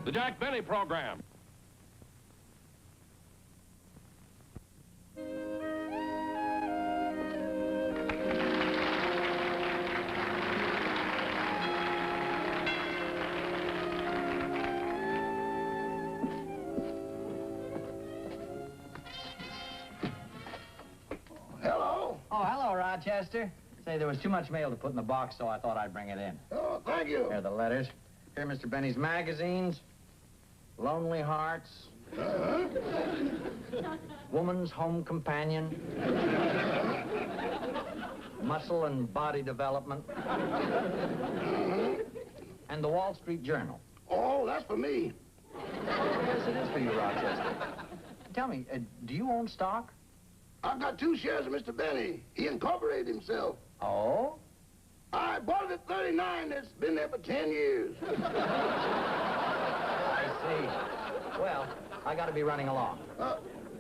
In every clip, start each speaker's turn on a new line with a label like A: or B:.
A: The Jack Benny Program.
B: Hello.
C: Oh, hello, Rochester. Say, there was too much mail to put in the box, so I thought I'd bring it in.
B: Oh, thank you.
C: Here are the letters. Here are Mr. Benny's magazines. Lonely Hearts. Woman's Home Companion. Muscle and Body Development. And the Wall Street Journal.
B: Oh, that's for me.
C: Yes, it is for you, Rochester. Tell me, do you own stock?
B: I've got 2 shares of Mr. Benny. He incorporated himself.
C: Oh?
B: I bought it at 39. It's been there for 10 years.
C: I see. Well, I got to be running along.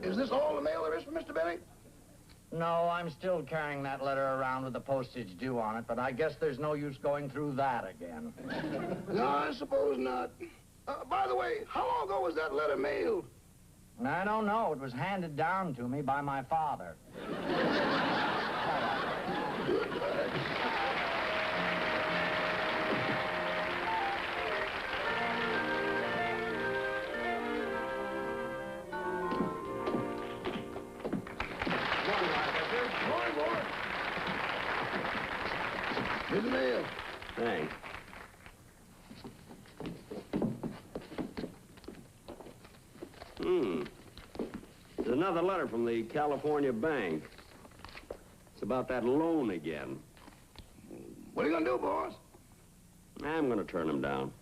B: Is this all the mail there is for Mr. Benny?
C: No, I'm still carrying that letter around with the postage due on it, but I guess there's no use going through that again.
B: No, I suppose not. By the way, how long ago was that letter mailed?
C: I don't know. It was handed down to me by my father.
B: Here's the mail.
D: Thanks. There's another letter from the California bank. It's about that loan again.
B: What are you going to do, boss?
D: I'm going to turn him down.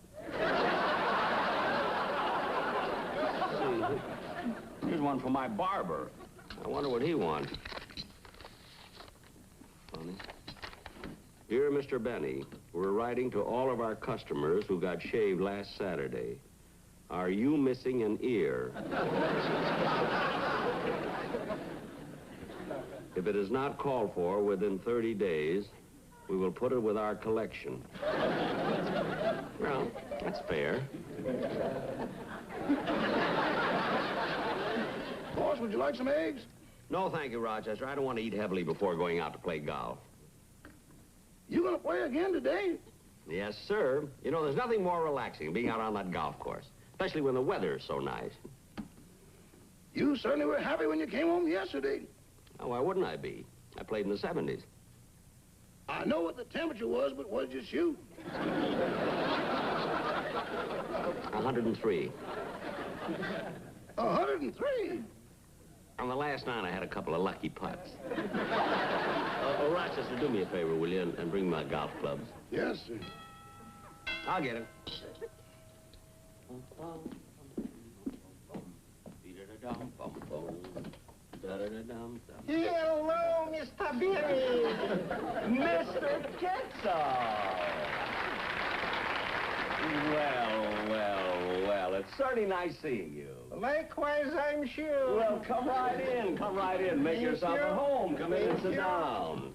D: See, here's one from my barber. I wonder what he wants. Funny. Dear Mr. Benny, we're writing to all of our customers who got shaved last Saturday. Are you missing an ear? If it is not called for within 30 days, we will put it with our collection. Well, that's fair.
B: Boss, would you like some eggs?
D: No, thank you, Rochester. I don't want to eat heavily before going out to play golf.
B: You going to play again today?
D: Yes, sir. You know, there's nothing more relaxing than being out on that golf course, especially when the weather is so nice.
B: You certainly were happy when you came home yesterday.
D: Oh, why wouldn't I be? I played in the 70s.
B: I know what the temperature was, but what did you shoot?
D: 103.
B: 103?
D: On the last 9, I had a couple of lucky putts. Rochester, do me a favor, will you, and bring my golf clubs?
B: Yes, sir.
D: I'll get him.
C: Hello, Mr. Benny. Mr. Quetzal.
D: Well, it's certainly nice seeing you.
C: Likewise, I'm sure.
D: Well, come right in, Make yourself at home. Come in and sit down.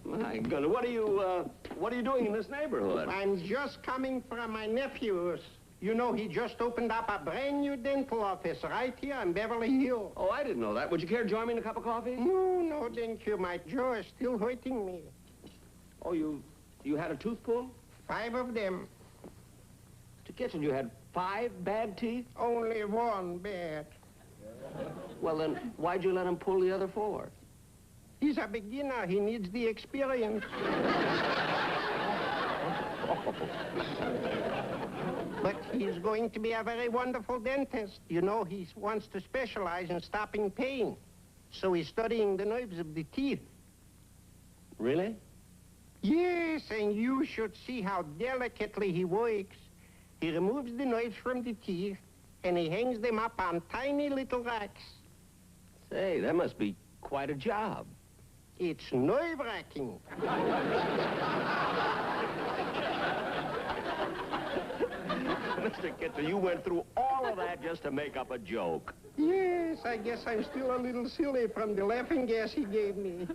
D: My goodness, what are you doing in this neighborhood?
E: I'm just coming from my nephew's. You know, he just opened up a brand new dental office right here in Beverly Hills.
D: Oh, I didn't know that. Would you care to join me in a cup of coffee?
E: No, thank you. My jaw is still hurting me.
D: Oh, you had a tooth pulled?
E: 5 of them.
D: Mr. Kitchen, you had 5 bad teeth?
E: Only 1 bad.
D: Well, then, why'd you let him pull the other 4?
E: He's a beginner. He needs the experience. But he's going to be a very wonderful dentist. You know, he wants to specialize in stopping pain. So he's studying the nerves of the teeth.
D: Really?
E: Yes, and you should see how delicately he works. He removes the nerves from the teeth, and he hangs them up on tiny little racks.
D: Say, that must be quite a job.
E: It's nerve-wracking.
D: Mr. Kitchen, you went through all of that just to make up a joke.
E: Yes, I guess I'm still a little silly from the laughing gas he gave me.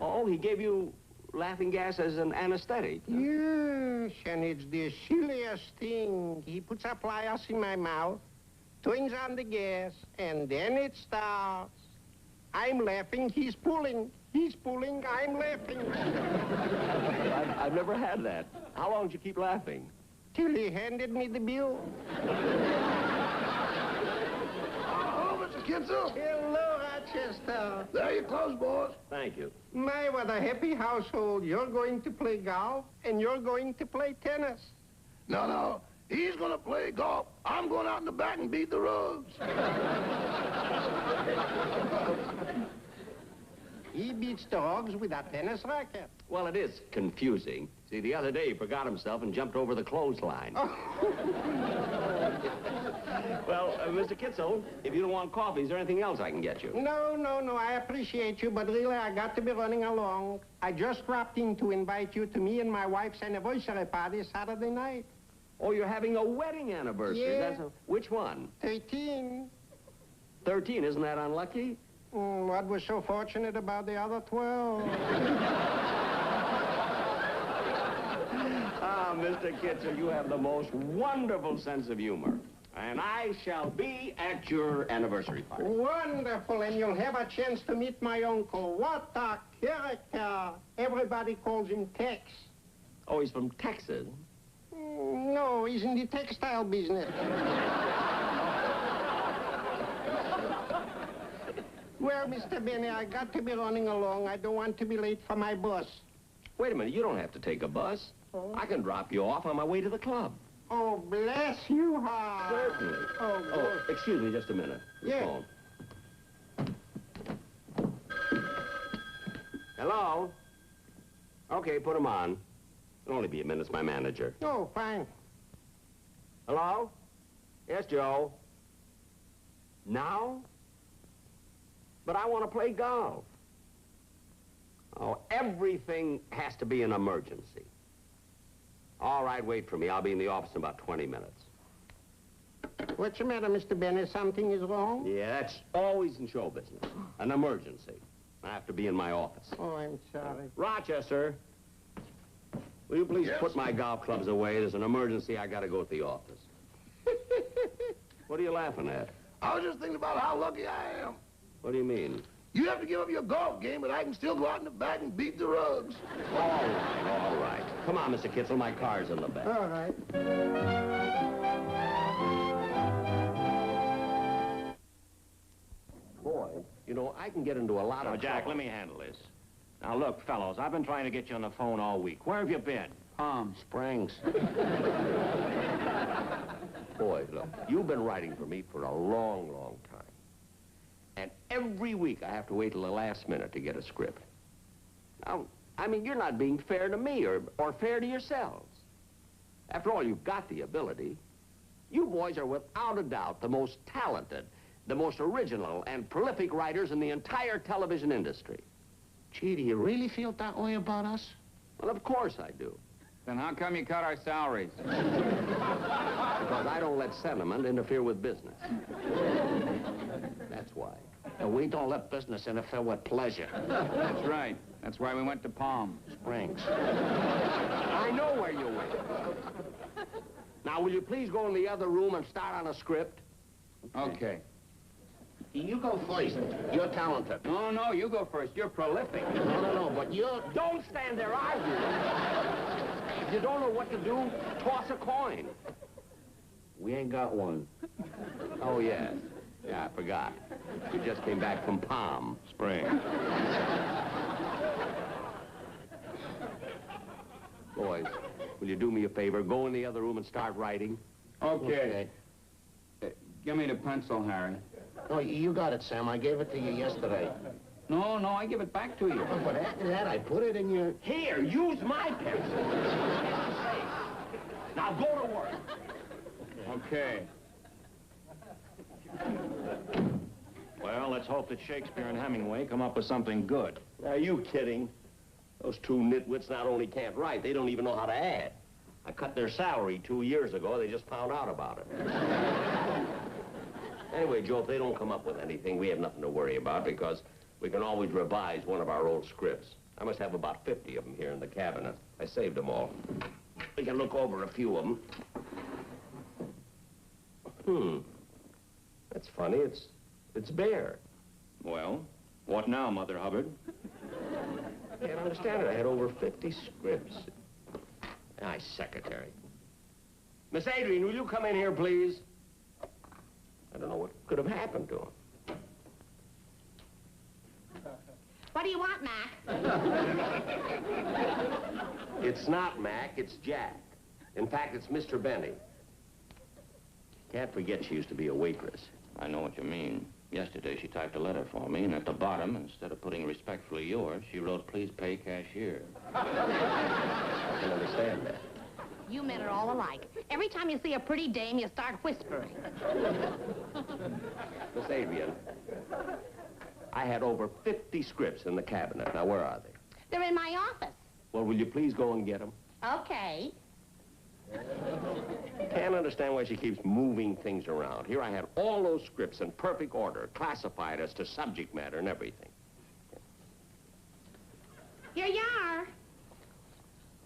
D: Oh, he gave you laughing gas as an anesthetic.
E: Yes, and it's the silliest thing. He puts a pliers in my mouth, turns on the gas, and then it starts. I'm laughing, he's pulling. He's pulling, I'm laughing.
D: I've never had that. How long did you keep laughing?
E: Till he handed me the bill.
B: Hello, Mr. Kitzel.
E: Hello, Rochester.
B: There you close, boys.
D: Thank you.
E: My, what a happy household. You're going to play golf, and you're going to play tennis.
B: No. He's going to play golf. I'm going out in the back and beat the rugs.
E: He beats dogs with a tennis racket.
D: Well, it is confusing. See, the other day he forgot himself and jumped over the clothesline.
E: Oh.
D: Well, Mr. Kitzel, if you don't want coffee, is there anything else I can get you?
E: No. I appreciate you, but really, I got to be running along. I just dropped in to invite you to me and my wife's anniversary party Saturday night.
D: Oh, you're having a wedding anniversary.
E: Yeah.
D: Which one?
E: 13.
D: 13, isn't that unlucky?
E: What was so fortunate about the other 12?
D: Ah, Mr. Kitzel, you have the most wonderful sense of humor. And I shall be at your anniversary party.
E: Wonderful, and you'll have a chance to meet my uncle. What a character. Everybody calls him Tex.
D: Oh, he's from Texas.
E: No, he's in the textile business. Well, Mr. Benny, I got to be running along. I don't want to be late for my bus.
D: Wait a minute, you don't have to take a bus.
E: Oh.
D: I can drop you off on my way to the club.
E: Oh, bless you, heart.
D: Certainly.
E: Oh,
D: Oh, excuse me just a minute.
E: Yeah.
D: Phone. Hello? Okay, put him on. It'll only be a minute, it's my manager.
E: Oh, fine.
D: Hello? Yes, Joe. Now? But I want to play golf. Oh, everything has to be an emergency. All right, wait for me. I'll be in the office in about 20 minutes.
E: What's the matter, Mr. Benny? Something is wrong?
D: Yeah, that's always in show business. An emergency. I have to be in my office.
E: Oh, I'm sorry.
D: Rochester, will you please
B: Yes?
D: put my golf clubs away? There's an emergency. I got to go to the office. What are you laughing at?
B: I was just thinking about how lucky I am.
D: What do you mean?
B: You have to give up your golf game, but I can still go out in the back and beat the rugs.
D: All right. Come on, Mr. Kitzel. My car's in the back.
E: All right.
D: Boy, you know, I can get into a lot
A: Now,
D: of
A: Jack,
D: trouble.
A: let me handle this. Now, look, fellows, I've been trying to get you on the phone all week. Where have you been?
D: Palm Springs. Boy, look, you've been writing for me for a long, long time. And every week I have to wait till the last minute to get a script. Now, I mean, you're not being fair to me or fair to yourselves. After all, you've got the ability. You boys are without a doubt the most talented, the most original and prolific writers in the entire television industry.
A: Gee, do you really feel that way about us?
D: Well, of course I do.
F: Then how come you cut our salaries?
D: Because I don't let sentiment interfere with business. That's why.
A: We don't let business interfere with pleasure.
F: That's right. That's why we went to Palm
A: Springs.
D: I know where you went. Now, will you please go in the other room and start on a script?
F: Okay.
A: You go first. You're talented.
F: No, you go first. You're prolific.
A: No, but you're...
D: Don't stand there arguing. If you don't know what to do, toss a coin.
A: We ain't got one.
D: Oh, yes. Yeah, I forgot. We just came back from Palm Springs. Boys, will you do me a favor? Go in the other room and start writing.
F: Okay. Give me the pencil, Harry.
A: No, you got it, Sam. I gave it to you yesterday.
F: No, I give it back to you.
A: But after that, I put it in your...
D: Here, use my pencil. Now go to work.
F: Okay.
A: Well, let's hope that Shakespeare and Hemingway come up with something good.
D: Are you kidding? Those two nitwits not only can't write, they don't even know how to add. I cut their salary 2 years ago. They just found out about it. Anyway, Joe, if they don't come up with anything, we have nothing to worry about because we can always revise one of our old scripts. I must have about 50 of them here in the cabinet. I saved them all. We can look over a few of them. That's funny. It's bare.
A: Well, what now, Mother Hubbard?
D: I can't understand it. I had over 50 scripts. Nice secretary. Miss Adrian, will you come in here, please? I don't know what could have happened to him.
G: What do you want, Mac?
D: It's not Mac, it's Jack. In fact, it's Mr. Benny. Can't forget she used to be a waitress.
A: I know what you mean. Yesterday, she typed a letter for me, and at the bottom, instead of putting respectfully yours, she wrote, please pay cashier.
D: I can understand that.
G: You men are all alike. Every time you see a pretty dame, you start whispering.
D: Miss Adrian, I had over 50 scripts in the cabinet. Now, where are they?
G: They're in my office.
D: Well, will you please go and get them?
G: Okay.
D: Can't understand why she keeps moving things around. Here I had all those scripts in perfect order, classified as to subject matter and everything.
G: Here you are.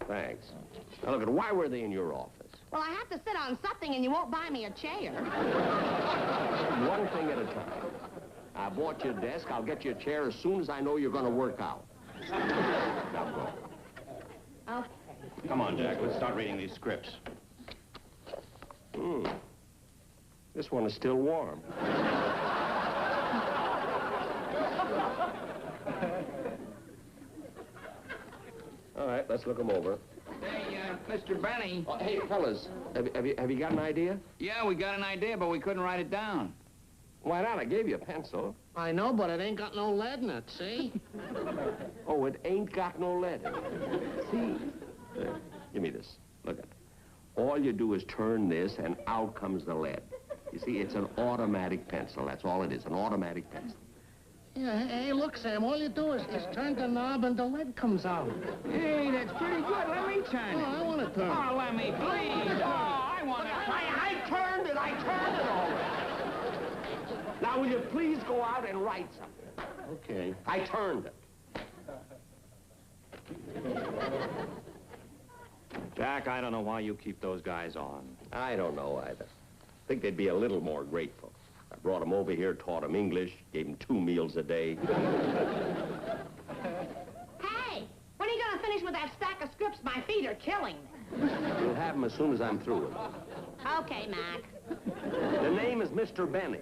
D: Thanks. Now, look, why were they in your office?
G: Well, I have to sit on something, and you won't buy me a chair.
D: One thing at a time. I bought you a desk. I'll get you a chair as soon as I know you're going to work out. Now go.
G: Okay.
A: Come on, Jack. Let's start reading these scripts.
D: This one is still warm. All right, let's look them over.
F: Hey, Mr. Benny.
D: Oh, hey, fellas, have you got an idea?
F: Yeah, we got an idea, but we couldn't write it down.
D: Why not? I gave you a pencil.
E: I know, but it ain't got no lead in it, see?
D: Oh, it ain't got no lead in it. See? Give me this. Look at it. All you do is turn this, and out comes the lead. You see, it's an automatic pencil. That's all it is, an automatic pencil.
E: Yeah, hey, look, Sam, all you do is turn the knob and the lead comes out.
F: Hey, that's pretty good. Let me turn
E: Oh,
F: it.
E: I want to turn.
F: Oh, let me, please. Oh, I want to.
D: I turned it already. Now, will you please go out and write something?
E: Okay.
D: I turned it.
A: Jack, I don't know why you keep those guys on.
D: I don't know either. I think they'd be a little more grateful. I brought them over here, taught them English, gave them 2 meals a day.
G: Hey, when are you going to finish with that stack of scripts? My feet are killing me.
D: You'll have them as soon as I'm through with them.
G: Okay, Mac.
D: The name is Mr. Benny.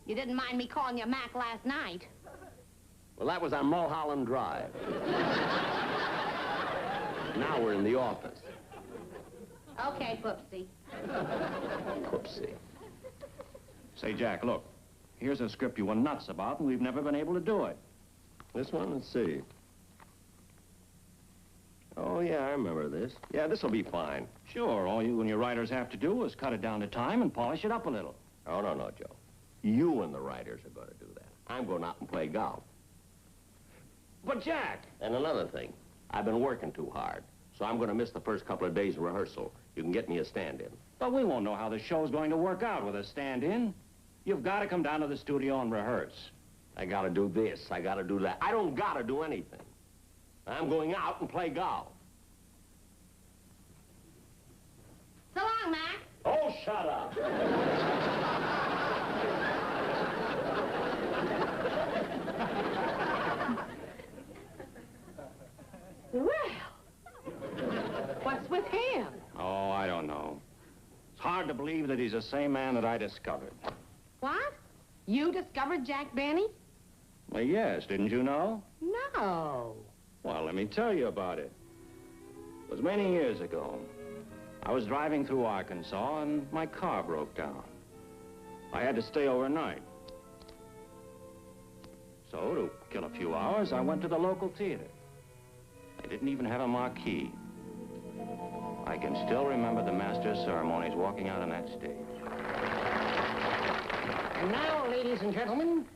G: You didn't mind me calling you Mac last night.
D: Well, that was on Mulholland Drive. Now we're in the office.
G: Okay, Poopsie.
D: Whoopsie.
A: Say, Jack, look. Here's a script you were nuts about, and we've never been able to do it.
D: This one, let's see. Oh, yeah, I remember this. Yeah, this'll be fine.
A: Sure, all you and your writers have to do is cut it down to time and polish it up a little.
D: Oh, no, Joe. You and the writers are going to do that. I'm going out and play golf.
A: But, Jack!
D: And another thing, I've been working too hard, so I'm going to miss the first couple of days of rehearsal. You can get me a stand-in.
A: But we won't know how the show's going to work out with a stand-in. You've got to come down to the studio and rehearse.
D: I got to do this, I got to do that. I don't got to do anything. I'm going out and play golf.
G: So long, Mac.
D: Oh, shut up.
G: Well, what's with him?
A: Oh, I don't know. It's hard to believe that he's the same man that I discovered.
G: What? You discovered Jack Benny?
A: Well, yes, didn't you know?
G: No.
A: Well, let me tell you about it. It was many years ago. I was driving through Arkansas, and my car broke down. I had to stay overnight. So, to kill a few hours, I went to the local theater. They didn't even have a marquee. I can still remember the master of ceremonies walking out on that stage.
E: And now, ladies and gentlemen,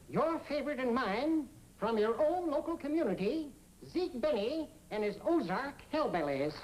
E: your favorite and mine, from your own local community, Zeke Benny and his Ozark Hillbillies.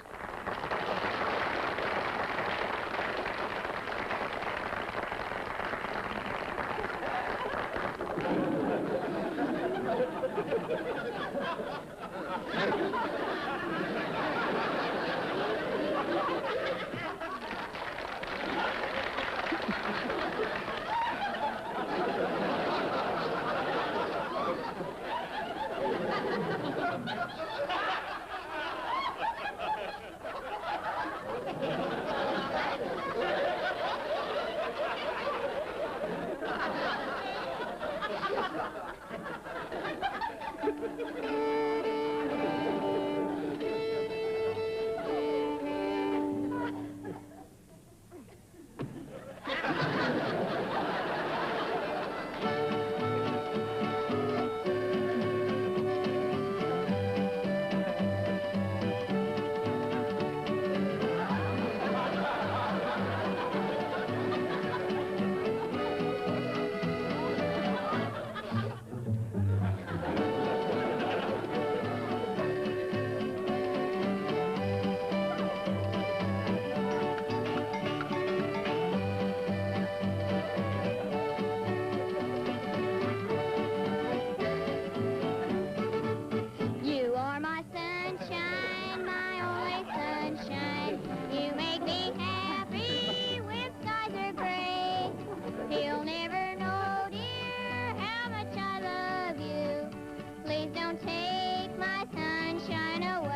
H: You are my sunshine, my only sunshine. You make me happy when skies are gray. He'll never know, dear, how much I love you. Please don't take my sunshine away.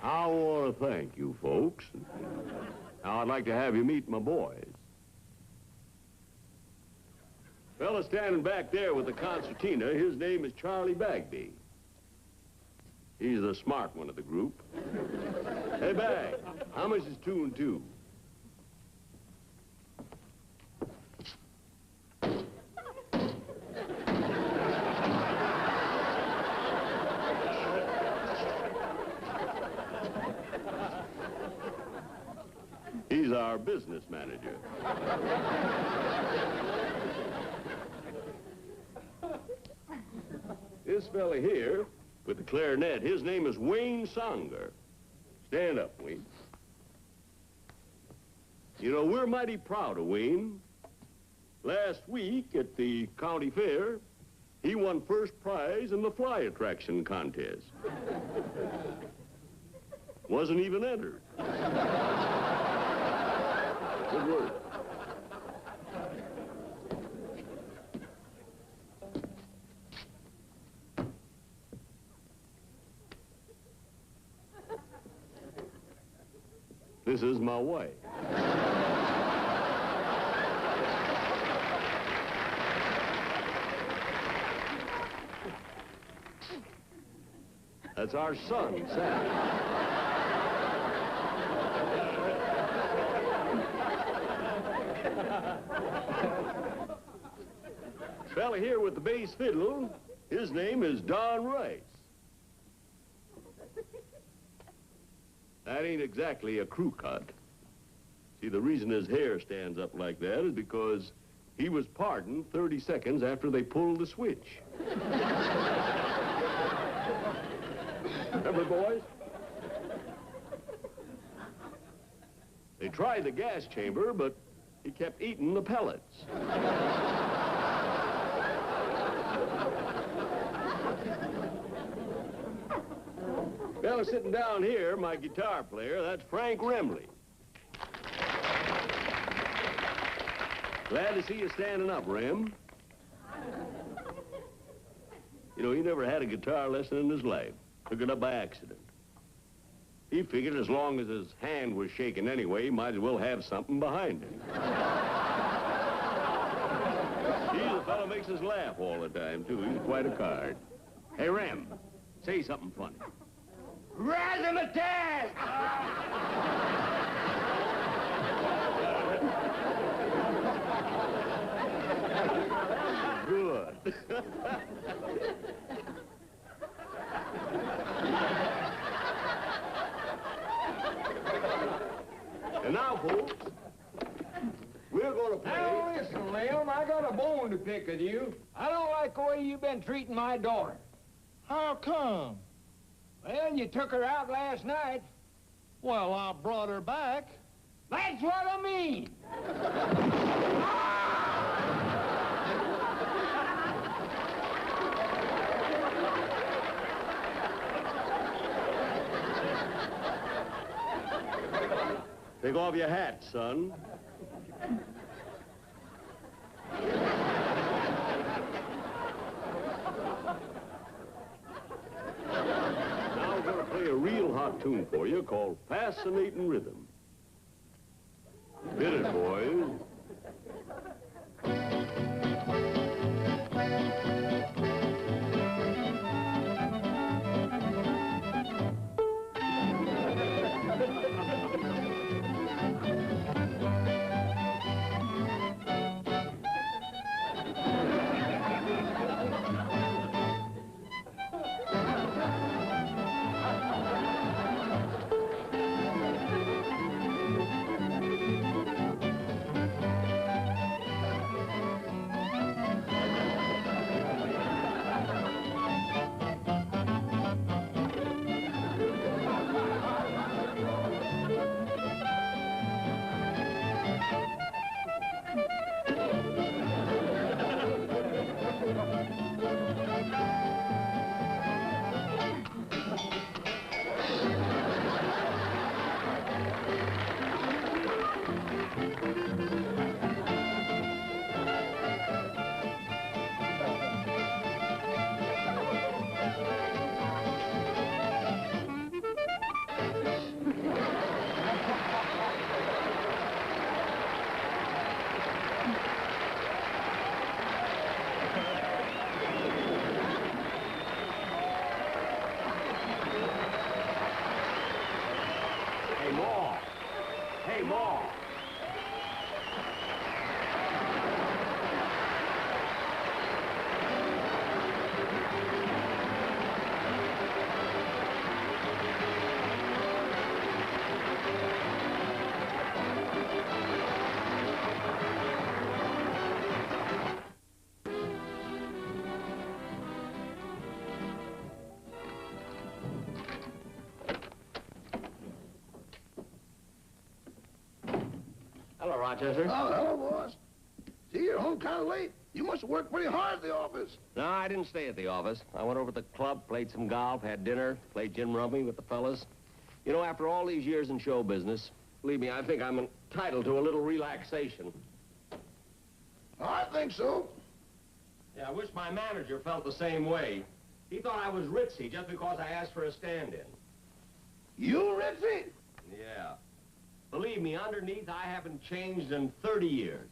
D: I want to thank you folks. Now I'd like to have you meet my boys. Fella standing back there with the concertina, his name is Charlie Bagby. He's the smart one of the group. Hey, Bag, how much is 2 and 2? He's our business manager. This fella here, with the clarinet, his name is Wayne Songer. Stand up, Wayne. You know, we're mighty proud of Wayne. Last week at the county fair, he won first prize in the fly attraction contest. Wasn't even entered. Good work. This is my wife. That's our son, Sam. Fella here with the bass fiddle, his name is Don Rice. That ain't exactly a crew cut. See, the reason his hair stands up like that is because he was pardoned 30 seconds after they pulled the switch. Remember, boys? They tried the gas chamber, but he kept eating the pellets. Well, sitting down here, my guitar player, that's Frank Remley. Glad to see you standing up, Rem. You know, he never had a guitar lesson in his life. Took it up by accident. He figured as long as his hand was shaking anyway, he might as well have something behind it. He's a fellow makes us laugh all the time, too. He's quite a card. Hey, Rem, say something funny.
E: Razzmatazz!
D: Good. And now, folks, we're going to play...
F: Now, listen, Leon, I got a bone to pick with you. I don't like the way you've been treating my daughter.
B: How come?
F: Well, you took her out last night.
B: Well, I brought her back.
F: That's what I mean.
D: Take off your hat, son. Now we're going to play a real hot tune for you called Fascinating Rhythm. Hit it, boys. Hey, Ma. Hey, Ma. Hello, Rochester.
B: Oh, hello, boss. See, you're home kind of late. You must have worked pretty hard at the office.
D: No, I didn't stay at the office. I went over to the club, played some golf, had dinner, played gin rummy with the fellas. You know, after all these years in show business, believe me, I think I'm entitled to a little relaxation.
B: I think so.
D: Yeah, I wish my manager felt the same way. He thought I was ritzy just because I asked for a stand-in.
B: You, Ritzy?
D: Yeah. Believe me, underneath, I haven't changed in 30 years.